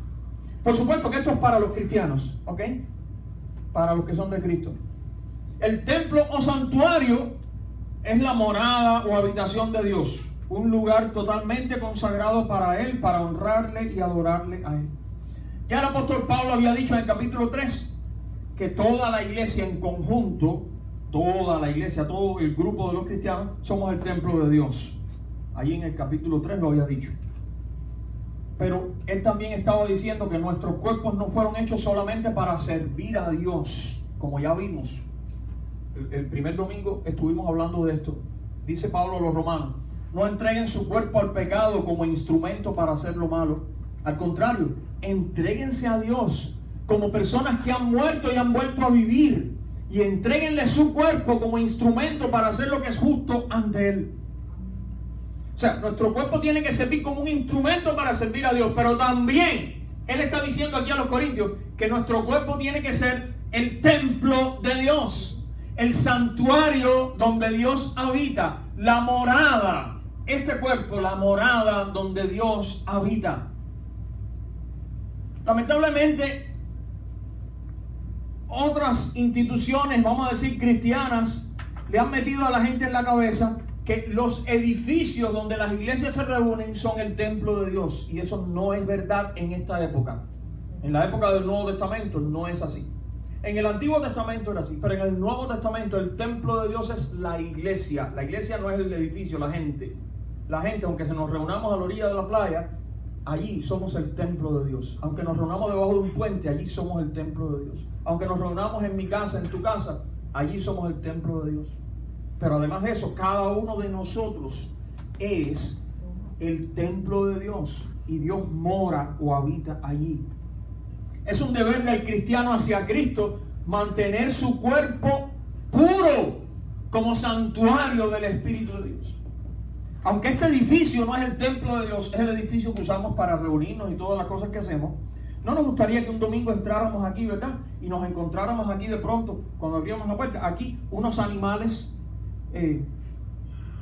Por supuesto que esto es para los cristianos, ¿ok? Para los que son de Cristo. El templo o santuario es la morada o habitación de Dios, un lugar totalmente consagrado para Él, para honrarle y adorarle a Él. Ya el apóstol Pablo había dicho en el capítulo 3 que toda la iglesia en conjunto, toda la iglesia, todo el grupo de los cristianos, somos el templo de Dios. Allí en el capítulo 3 lo había dicho. Pero él también estaba diciendo que nuestros cuerpos no fueron hechos solamente para servir a Dios, como ya vimos. El primer domingo estuvimos hablando de esto. Dice Pablo a los romanos: no entreguen su cuerpo al pecado como instrumento para hacer lo malo. Al contrario, entréguense a Dios como personas que han muerto y han vuelto a vivir. Y entréguenle su cuerpo como instrumento para hacer lo que es justo ante Él. O sea, nuestro cuerpo tiene que servir como un instrumento para servir a Dios. Pero también, Él está diciendo aquí a los corintios que nuestro cuerpo tiene que ser el templo de Dios, el santuario donde Dios habita, la morada. Este cuerpo, la morada donde Dios habita. Lamentablemente, otras instituciones, vamos a decir cristianas, le han metido a la gente en la cabeza que los edificios donde las iglesias se reúnen son el templo de Dios. Y eso no es verdad en esta época. En la época del Nuevo Testamento no es así. En el Antiguo Testamento era así, pero en el Nuevo Testamento el templo de Dios es la iglesia. La iglesia no es el edificio, la gente. La gente, aunque se nos reunamos a la orilla de la playa, allí somos el templo de Dios. Aunque nos reunamos debajo de un puente, allí somos el templo de Dios. Aunque nos reunamos en mi casa, en tu casa, allí somos el templo de Dios. Pero además de eso, cada uno de nosotros es el templo de Dios y Dios mora o habita allí. Es un deber del cristiano hacia Cristo mantener su cuerpo puro como santuario del Espíritu de Dios. Aunque este edificio no es el templo de Dios, es el edificio que usamos para reunirnos y todas las cosas que hacemos, no nos gustaría que un domingo entráramos aquí, ¿verdad? Y nos encontráramos aquí de pronto, cuando abríamos la puerta, aquí unos animales,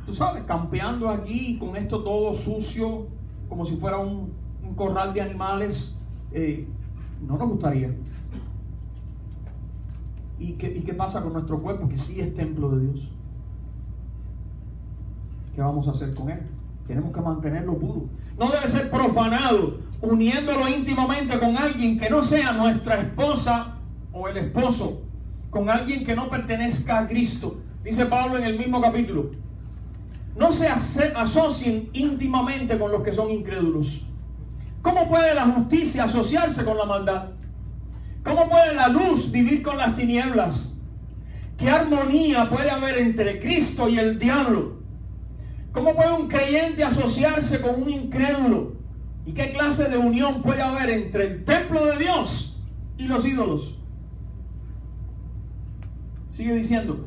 tú sabes, campeando aquí con esto todo sucio, como si fuera un corral de animales. No nos gustaría. ¿Y qué pasa con nuestro cuerpo? Que sí es templo de Dios. ¿Qué vamos a hacer con él? Tenemos que mantenerlo puro. No debe ser profanado, uniéndolo íntimamente con alguien que no sea nuestra esposa o el esposo, con alguien que no pertenezca a Cristo. Dice Pablo en el mismo capítulo: no se asocien íntimamente con los que son incrédulos. ¿Cómo puede la justicia asociarse con la maldad? ¿Cómo puede la luz vivir con las tinieblas? ¿Qué armonía puede haber entre Cristo y el diablo? ¿Cómo puede un creyente asociarse con un incrédulo? ¿Y qué clase de unión puede haber entre el templo de Dios y los ídolos? Sigue diciendo: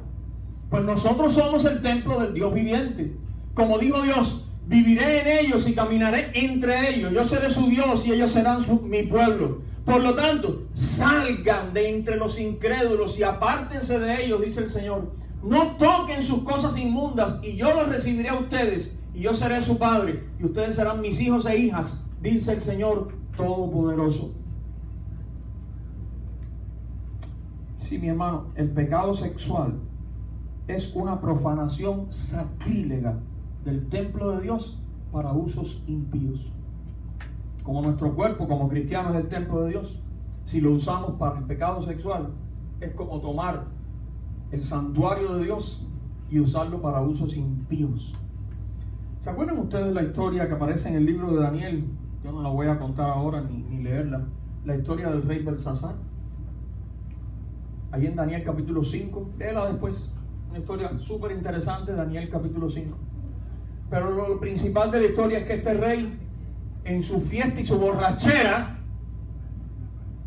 pues nosotros somos el templo del Dios viviente. Como dijo Dios: viviré en ellos y caminaré entre ellos. Yo seré su Dios y ellos serán mi pueblo. Por lo tanto, salgan de entre los incrédulos y apártense de ellos, dice el Señor. No toquen sus cosas inmundas y yo los recibiré a ustedes y yo seré su padre y ustedes serán mis hijos e hijas, dice el Señor Todopoderoso. Sí, mi hermano, el pecado sexual es una profanación sacrílega del templo de Dios para usos impíos. Como nuestro cuerpo, como cristianos, es el templo de Dios, si lo usamos para el pecado sexual, es como tomar el santuario de Dios y usarlo para usos impíos. ¿Se acuerdan ustedes la historia que aparece en el libro de Daniel? Yo no la voy a contar ahora ni leerla. La historia del rey Belsasar. Ahí en Daniel capítulo 5, léela después. Una historia súper interesante, Daniel capítulo 5. Pero lo principal de la historia es que este rey, en su fiesta y su borrachera,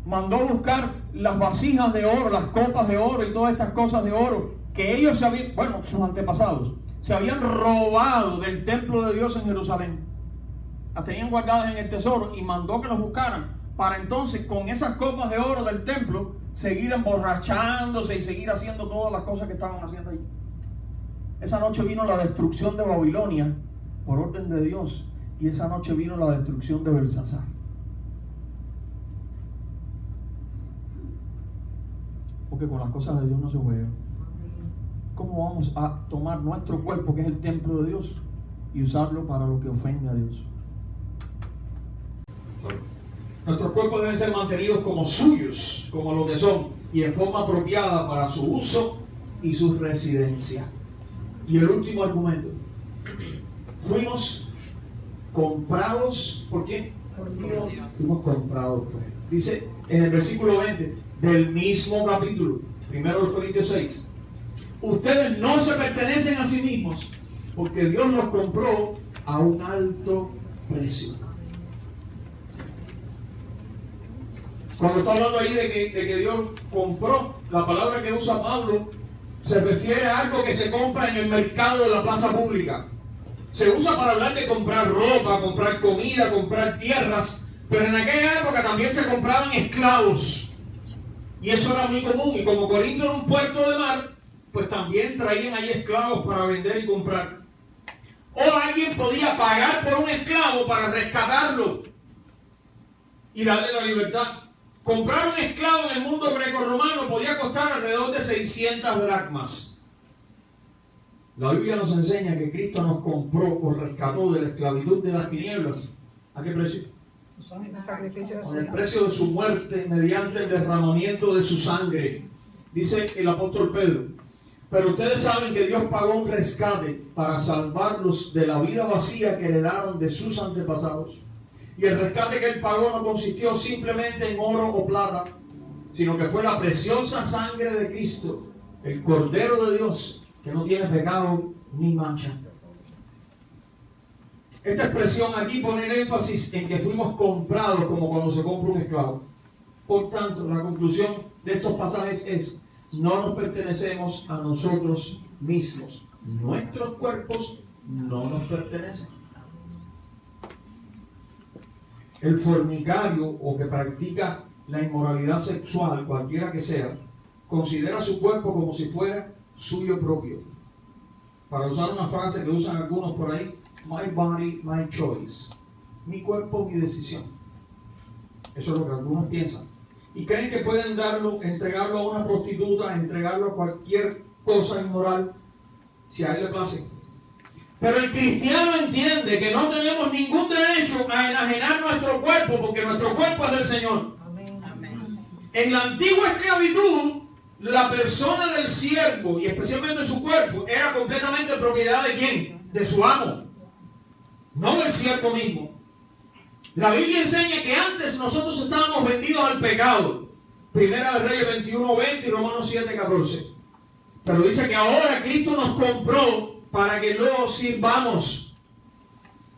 mandó buscar las vasijas de oro, las copas de oro y todas estas cosas de oro que ellos se habían, bueno, sus antepasados, se habían robado del templo de Dios en Jerusalén. Las tenían guardadas en el tesoro y mandó que los buscaran para entonces con esas copas de oro del templo seguir emborrachándose y seguir haciendo todas las cosas que estaban haciendo allí. Esa noche vino la destrucción de Babilonia por orden de Dios, y esa noche vino la destrucción de Belsasar. Porque con las cosas de Dios no se juega. ¿Cómo vamos a tomar nuestro cuerpo, que es el templo de Dios, y usarlo para lo que ofende a Dios? Nuestros cuerpos deben ser mantenidos como suyos, como lo que son, y en forma apropiada para su uso y su residencia. Y el último argumento: fuimos comprados, ¿por quién? Por Dios. Fuimos comprados por Él. Dice en el versículo 20 del mismo capítulo, 1 Corintios 6, ustedes no se pertenecen a sí mismos, porque Dios los compró a un alto precio. Cuando está hablando ahí de que Dios compró, la palabra que usa Pablo se refiere a algo que se compra en el mercado de la plaza pública. Se usa para hablar de comprar ropa, comprar comida, comprar tierras, pero en aquella época también se compraban esclavos. Y eso era muy común. Y como Corinto era un puerto de mar, pues también traían ahí esclavos para vender y comprar. O alguien podía pagar por un esclavo para rescatarlo y darle la libertad. Comprar un esclavo en el mundo grecorromano podía costar alrededor de 600 dracmas. La Biblia nos enseña que Cristo nos compró o rescató de la esclavitud de las tinieblas. ¿A qué precio? Con el precio de su muerte mediante el derramamiento de su sangre. Dice el apóstol Pedro: pero ustedes saben que Dios pagó un rescate para salvarlos de la vida vacía que heredaron de sus antepasados. Y el rescate que Él pagó no consistió simplemente en oro o plata, sino que fue la preciosa sangre de Cristo, el Cordero de Dios, que no tiene pecado ni mancha. Esta expresión aquí pone el énfasis en que fuimos comprados como cuando se compra un esclavo. Por tanto, la conclusión de estos pasajes es: no nos pertenecemos a nosotros mismos. Nuestros cuerpos no nos pertenecen. El fornicario o que practica la inmoralidad sexual, cualquiera que sea, considera su cuerpo como si fuera suyo propio. Para usar una frase que usan algunos por ahí: my body, my choice. Mi cuerpo, mi decisión. Eso es lo que algunos piensan. Y creen que pueden entregarlo a una prostituta, entregarlo a cualquier cosa inmoral, si a él le place. Pero el cristiano entiende que no tenemos ningún derecho a enajenar nuestro cuerpo, porque nuestro cuerpo es del Señor. Amén. En la antigua esclavitud, la persona del siervo, y especialmente su cuerpo, era completamente propiedad ¿de quién? De su amo, no del siervo mismo. La Biblia enseña que antes nosotros estábamos vendidos al pecado. Primera de Reyes 21:20 y Romanos 7:14. Pero dice que ahora Cristo nos compró para que lo sirvamos.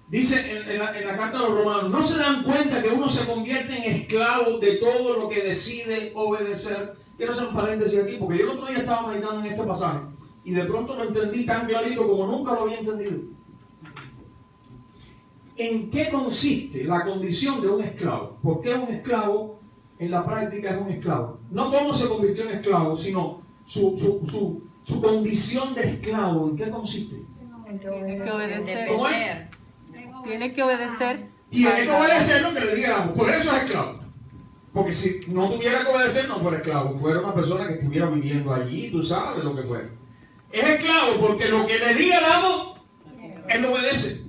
Dice en la carta de los Romanos: ¿no se dan cuenta que uno se convierte en esclavo de todo lo que decide obedecer? Quiero hacer un paréntesis aquí, porque yo el otro día estaba meditando en este pasaje y de pronto lo entendí tan clarito como nunca lo había entendido. ¿En qué consiste la condición de un esclavo? ¿Por qué un esclavo en la práctica es un esclavo? No cómo se convirtió en esclavo, sino su condición de esclavo. ¿En qué consiste? En que obedecer. ¿Cómo es? Tiene que obedecer. Tiene que obedecer lo que le diga el amo. Por eso es esclavo. Porque si no tuviera que obedecer, no fuera esclavo. Fuera una persona que estuviera viviendo allí, tú sabes lo que fuera. Es esclavo porque lo que le diga el amo, él obedece.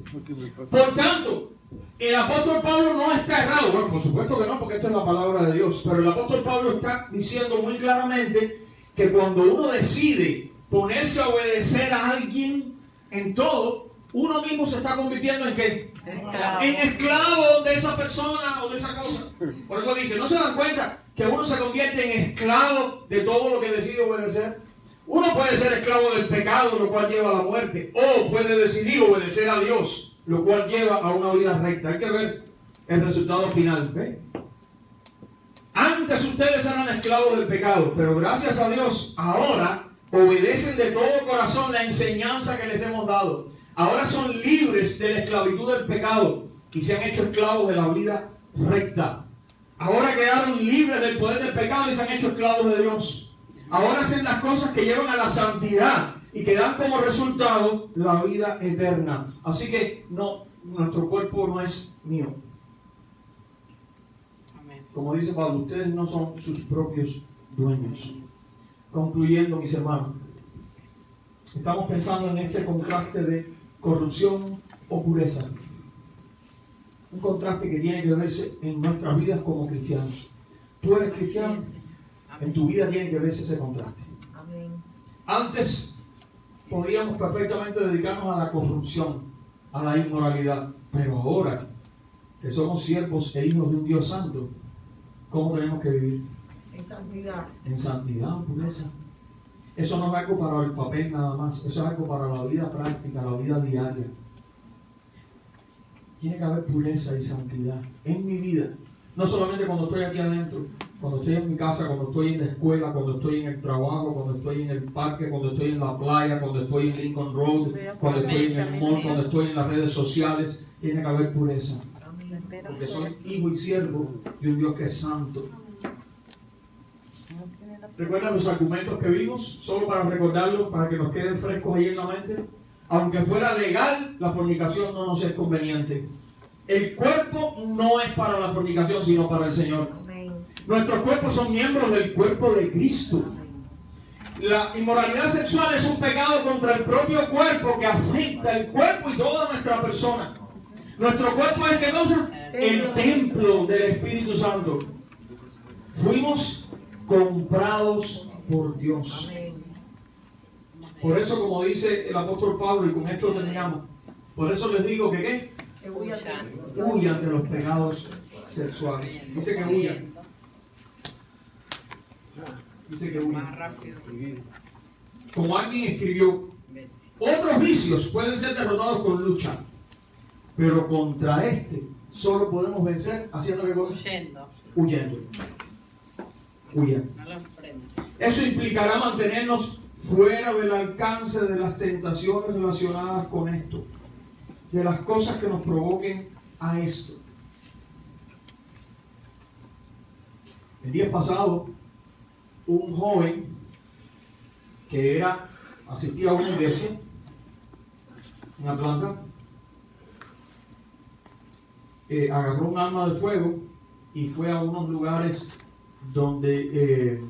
Por tanto, el apóstol Pablo no está errado. Bueno, por supuesto que no, porque esto es la palabra de Dios. Pero el apóstol Pablo está diciendo muy claramente que cuando uno decide ponerse a obedecer a alguien en todo, uno mismo se está convirtiendo en ¿qué? En esclavo de esa persona o de esa cosa. Por eso dice, ¿no se dan cuenta que uno se convierte en esclavo de todo lo que decide obedecer? Uno puede ser esclavo del pecado, lo cual lleva a la muerte, o puede decidir obedecer a Dios, lo cual lleva a una vida recta. Hay que ver el resultado final. ¿Ve? Antes ustedes eran esclavos del pecado, pero gracias a Dios ahora obedecen de todo corazón la enseñanza que les hemos dado. Ahora son libres de la esclavitud del pecado y se han hecho esclavos de la vida recta. Ahora quedaron libres del poder del pecado y se han hecho esclavos de Dios. Ahora hacen las cosas que llevan a la santidad y que dan como resultado la vida eterna. Así que no, nuestro cuerpo no es mío. Como dice Pablo, ustedes no son sus propios dueños. Concluyendo, mis hermanos, estamos pensando en este contraste de corrupción o pureza. Un contraste que tiene que verse en nuestras vidas como cristianos. Tú eres cristiano, en tu vida tiene que verse ese contraste. Antes podíamos perfectamente dedicarnos a la corrupción, a la inmoralidad, pero ahora que somos siervos e hijos de un Dios santo, ¿cómo tenemos que vivir? En santidad. En santidad, pureza. Eso no es algo para el papel nada más, eso es algo para la vida práctica, la vida diaria. Tiene que haber pureza y santidad en mi vida. No solamente cuando estoy aquí adentro, cuando estoy en mi casa, cuando estoy en la escuela, cuando estoy en el trabajo, cuando estoy en el parque, cuando estoy en la playa, cuando estoy en Lincoln Road, cuando estoy en el mall, cuando estoy en las redes sociales. Tiene que haber pureza. Porque soy hijo y siervo de un Dios que es santo. ¿Recuerdan los argumentos que vimos? Solo para recordarlos, para que nos queden frescos ahí en la mente. Aunque fuera legal, la fornicación no nos es conveniente. El cuerpo no es para la fornicación, sino para el Señor. Nuestros cuerpos son miembros del cuerpo de Cristo. La inmoralidad sexual es un pecado contra el propio cuerpo que afecta el cuerpo y toda nuestra persona. Nuestro cuerpo es, ¿qué cosa? El templo del Espíritu Santo. Fuimos comprados por Dios. Por eso, como dice el apóstol Pablo, y con esto terminamos, por eso les digo que ¿qué? Huyan de los pecados sexuales. Dice que huyan. Dice que huyan. Como alguien escribió, otros vicios pueden ser derrotados con lucha, pero contra este solo podemos vencer haciendo que cosa? Huyendo. Huyendo. Eso implicará mantenernos fuera del alcance de las tentaciones relacionadas con esto, de las cosas que nos provoquen a esto. El día pasado, un joven que asistía a una iglesia en Atlanta, agarró un arma de fuego y fue a unos lugares donde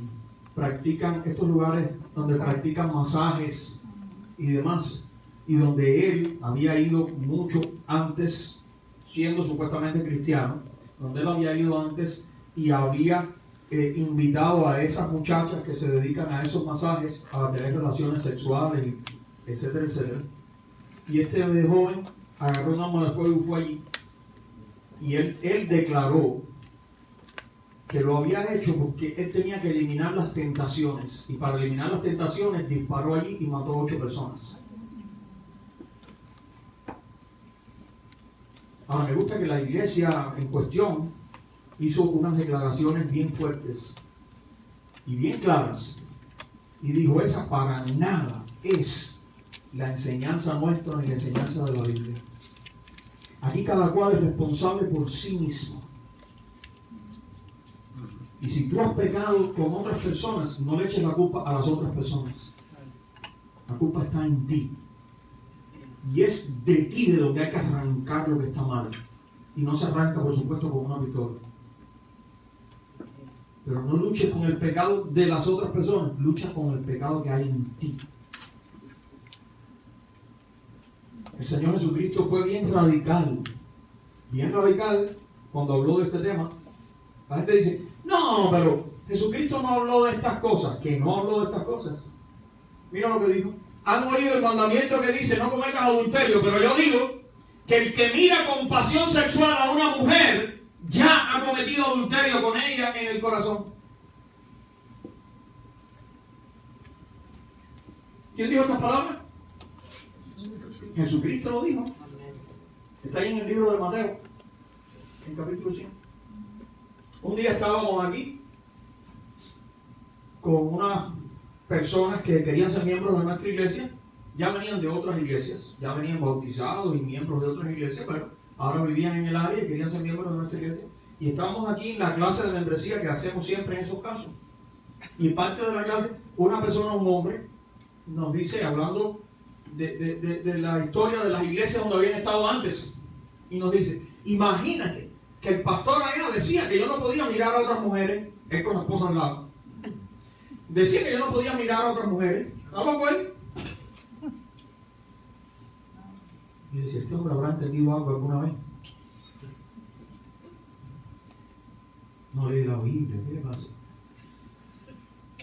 practican masajes y demás, y donde él había ido mucho antes, siendo supuestamente cristiano, donde él había ido antes y había invitado a esas muchachas que se dedican a esos masajes a tener relaciones sexuales, etcétera, etcétera. Y este joven agarró un arma de fuego y fue allí. Y él declaró que lo había hecho porque él tenía que eliminar las tentaciones. Y para eliminar las tentaciones disparó allí y mató 8 personas. Ahora, me gusta que la iglesia en cuestión hizo unas declaraciones bien fuertes y bien claras. Y dijo, esa para nada es la enseñanza nuestra ni la enseñanza de la Biblia. Aquí cada cual es responsable por sí mismo. Y si tú has pecado con otras personas, no le eches la culpa a las otras personas. La culpa está en ti. Y es de ti de donde hay que arrancar lo que está mal. Y no se arranca, por supuesto, con una pistola. Pero no luches con el pecado de las otras personas, lucha con el pecado que hay en ti. El Señor Jesucristo fue bien radical cuando habló de este tema. La gente dice, no, pero Jesucristo no habló de estas cosas. Que no habló de estas cosas. Mira lo que dijo. Han oído el mandamiento que dice, no cometas adulterio, pero yo digo que el que mira con pasión sexual a una mujer, ya ha cometido adulterio con ella en el corazón. ¿Quién dijo estas palabras? Jesucristo lo dijo. Está ahí en el libro de Mateo, en capítulo 100. Un día estábamos aquí con unas personas que querían ser miembros de nuestra iglesia. Ya venían de otras iglesias, ya venían bautizados y miembros de otras iglesias, pero ahora vivían en el área y querían ser miembros de nuestra iglesia. Y estábamos aquí en la clase de membresía que hacemos siempre en esos casos. Y parte de la clase, una persona, un hombre, nos dice, hablando de la historia de las iglesias donde habían estado antes, y nos dice, imagínate que el pastor allá decía que yo no podía mirar a otras mujeres, él con la esposa al lado, decía que yo no podía mirar a otras mujeres. ¿Vamos con él? Y decía, ¿este hombre habrá entendido algo alguna vez? No lee la Biblia, ¿qué le pasa?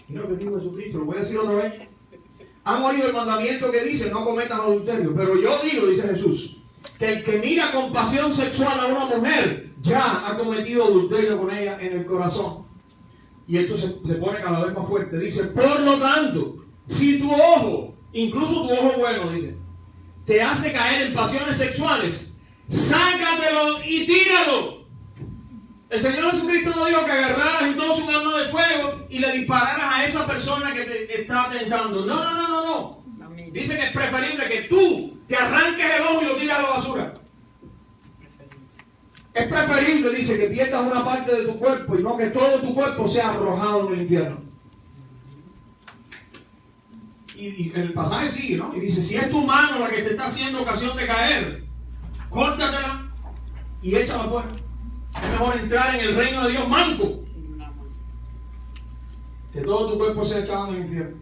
Mira lo que dijo Jesucristo, lo voy a decir otra vez. Han oído el mandamiento que dice, no cometas adulterio. Pero yo digo, dice Jesús, que el que mira con pasión sexual a una mujer, ya ha cometido adulterio con ella en el corazón. Y esto se pone cada vez más fuerte. Dice, por lo tanto, si tu ojo, incluso tu ojo bueno, dice, te hace caer en pasiones sexuales, sácatelo y tíralo. El Señor Jesucristo no dijo que agarraras entonces un arma de fuego y le dispararas a esa persona que te está tentando. No. Dice que es preferible que tú te arranques el ojo y lo tires a la basura. Es preferible, dice, que pierdas una parte de tu cuerpo y no que todo tu cuerpo sea arrojado en el infierno. Y el pasaje sigue, ¿no? Y dice, si es tu mano la que te está haciendo ocasión de caer, córtatela y échala fuera. Es mejor entrar en el reino de Dios manco que todo tu cuerpo sea echado en el infierno.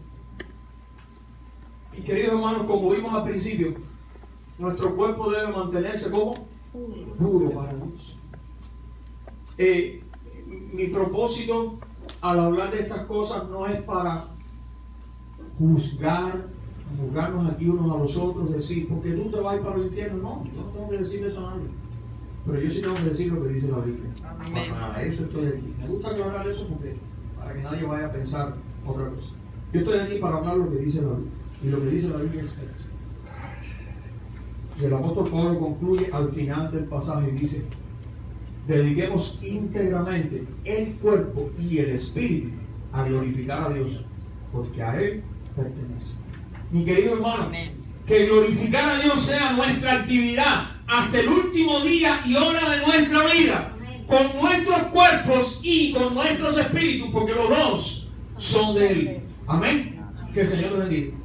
Y queridos hermanos, como vimos al principio, nuestro cuerpo debe mantenerse como puro para Dios. Mi propósito al hablar de estas cosas no es para juzgarnos aquí unos a los otros, decir, porque tú te vas a ir para el infierno. No, yo no tengo que decir eso a nadie. Pero yo sí tengo que decir lo que dice la Biblia. Para eso estoy aquí. Me gusta aclarar eso porque para que nadie vaya a pensar otra cosa. Yo estoy aquí para hablar lo que dice la Biblia. Y lo que dice la Biblia es esto. Y el apóstol Pablo concluye al final del pasaje y dice, dediquemos íntegramente el cuerpo y el espíritu a glorificar a Dios, porque a Él pertenece. Mi querido hermano, que glorificar a Dios sea nuestra actividad hasta el último día y hora de nuestra vida, con nuestros cuerpos y con nuestros espíritus, porque los dos son de Él. Amén. Que el Señor te bendiga.